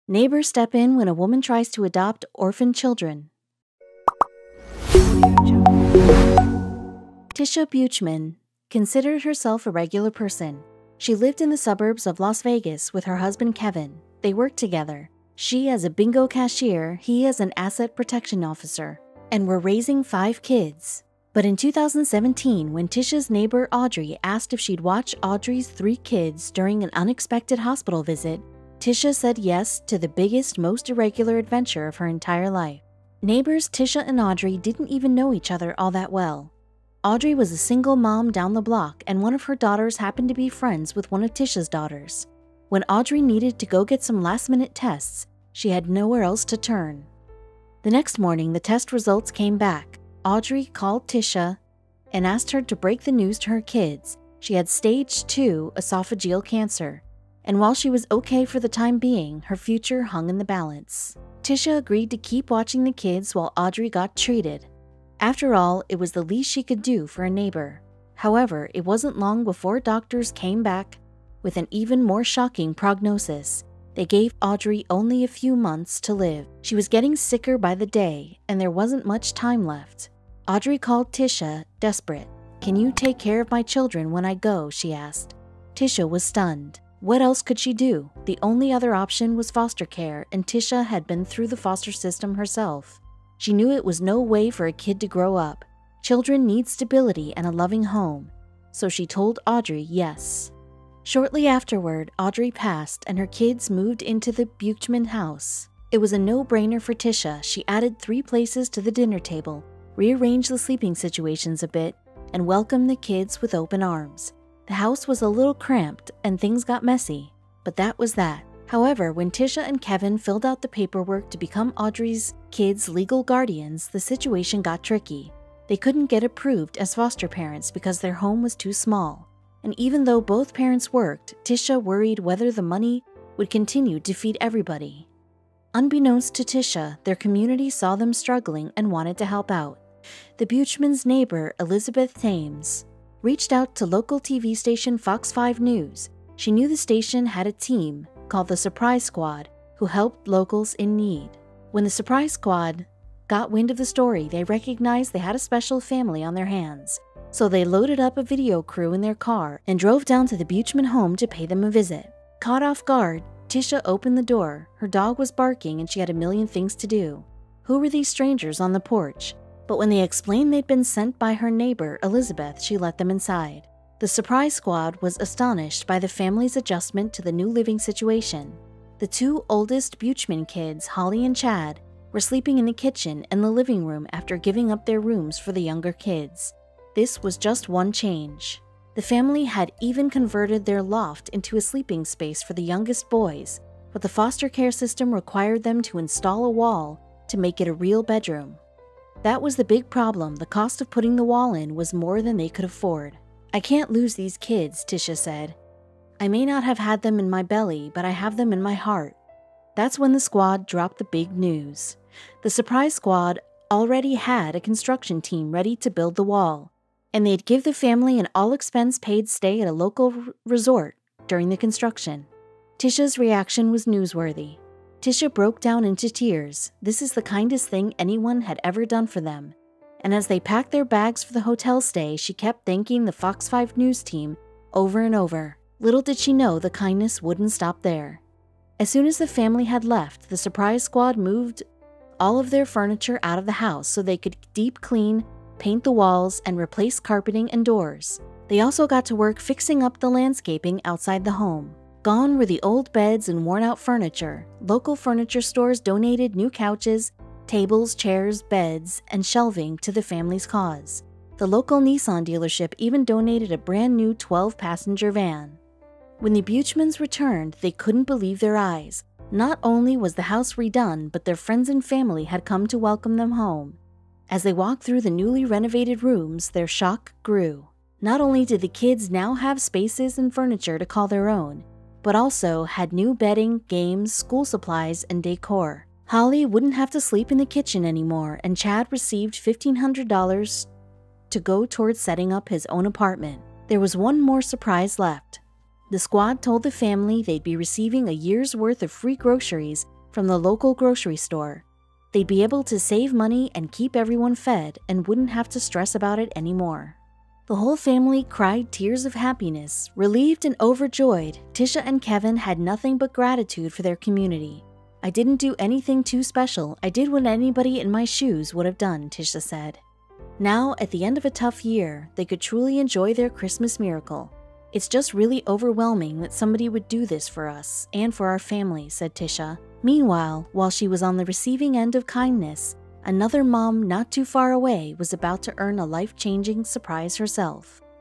Neighbors step in when a woman tries to adopt orphaned children. Tisha Buchman considered herself a regular person. She lived in the suburbs of Las Vegas with her husband Kevin. They worked together. She as a bingo cashier, he as an asset protection officer, and were raising 5 kids. But in 2017, when Tisha's neighbor Audrey asked if she'd watch Audrey's 3 kids during an unexpected hospital visit, Tisha said yes to the biggest, most irregular adventure of her entire life. Neighbors Tisha and Audrey didn't even know each other all that well. Audrey was a single mom down the block, and one of her daughters happened to be friends with one of Tisha's daughters. When Audrey needed to go get some last-minute tests, she had nowhere else to turn. The next morning, the test results came back. Audrey called Tisha and asked her to break the news to her kids. She had stage 2 esophageal cancer, and while she was okay for the time being, her future hung in the balance. Tisha agreed to keep watching the kids while Audrey got treated. After all, it was the least she could do for a neighbor. However, it wasn't long before doctors came back with an even more shocking prognosis. They gave Audrey only a few months to live. She was getting sicker by the day, and there wasn't much time left. Audrey called Tisha, desperate. "Can you take care of my children when I go?" she asked. Tisha was stunned. What else could she do? The only other option was foster care, and Tisha had been through the foster system herself. She knew it was no way for a kid to grow up. Children need stability and a loving home. So she told Audrey yes. Shortly afterward, Audrey passed and her kids moved into the Buchman house. It was a no-brainer for Tisha. She added 3 places to the dinner table, rearranged the sleeping situations a bit, and welcomed the kids with open arms. The house was a little cramped and things got messy, but that was that. However, when Tisha and Kevin filled out the paperwork to become Audrey's kids' legal guardians, the situation got tricky. They couldn't get approved as foster parents because their home was too small. And even though both parents worked, Tisha worried whether the money would continue to feed everybody. Unbeknownst to Tisha, their community saw them struggling and wanted to help out. The Buchman's neighbor, Elizabeth Thames, reached out to local TV station Fox 5 News. She knew the station had a team called the Surprise Squad who helped locals in need. When the Surprise Squad got wind of the story, they recognized they had a special family on their hands. So they loaded up a video crew in their car and drove down to the Buchman home to pay them a visit. Caught off guard, Tisha opened the door. Her dog was barking and she had a million things to do. Who were these strangers on the porch? But when they explained they'd been sent by her neighbor, Elizabeth, she let them inside. The Surprise Squad was astonished by the family's adjustment to the new living situation. The 2 oldest Buchman kids, Holly and Chad, were sleeping in the kitchen and the living room after giving up their rooms for the younger kids. This was just one change. The family had even converted their loft into a sleeping space for the youngest boys, but the foster care system required them to install a wall to make it a real bedroom. That was the big problem. The cost of putting the wall in was more than they could afford. "I can't lose these kids," Tisha said. "I may not have had them in my belly, but I have them in my heart." That's when the squad dropped the big news. The Surprise Squad already had a construction team ready to build the wall, and they'd give the family an all-expense-paid stay at a local resort during the construction. Tisha's reaction was newsworthy. Tisha broke down into tears. This is the kindest thing anyone had ever done for them. And as they packed their bags for the hotel stay, she kept thanking the Fox 5 News team over and over. Little did she know the kindness wouldn't stop there. As soon as the family had left, the Surprise Squad moved all of their furniture out of the house so they could deep clean, paint the walls, and replace carpeting and doors. They also got to work fixing up the landscaping outside the home. Gone were the old beds and worn-out furniture. Local furniture stores donated new couches, tables, chairs, beds, and shelving to the family's cause. The local Nissan dealership even donated a brand new 12-passenger van. When the Buchmans returned, they couldn't believe their eyes. Not only was the house redone, but their friends and family had come to welcome them home. As they walked through the newly renovated rooms, their shock grew. Not only did the kids now have spaces and furniture to call their own, but also had new bedding, games, school supplies, and decor. Holly wouldn't have to sleep in the kitchen anymore, and Chad received $1,500 to go towards setting up his own apartment. There was one more surprise left. The squad told the family they'd be receiving a year's worth of free groceries from the local grocery store. They'd be able to save money and keep everyone fed and wouldn't have to stress about it anymore. The whole family cried tears of happiness. Relieved and overjoyed, Tisha and Kevin had nothing but gratitude for their community. "I didn't do anything too special. I did what anybody in my shoes would have done," Tisha said. Now, at the end of a tough year, they could truly enjoy their Christmas miracle. "It's just really overwhelming that somebody would do this for us and for our family," said Tisha. Meanwhile, while she was on the receiving end of kindness, another mom not too far away was about to earn a life-changing surprise herself.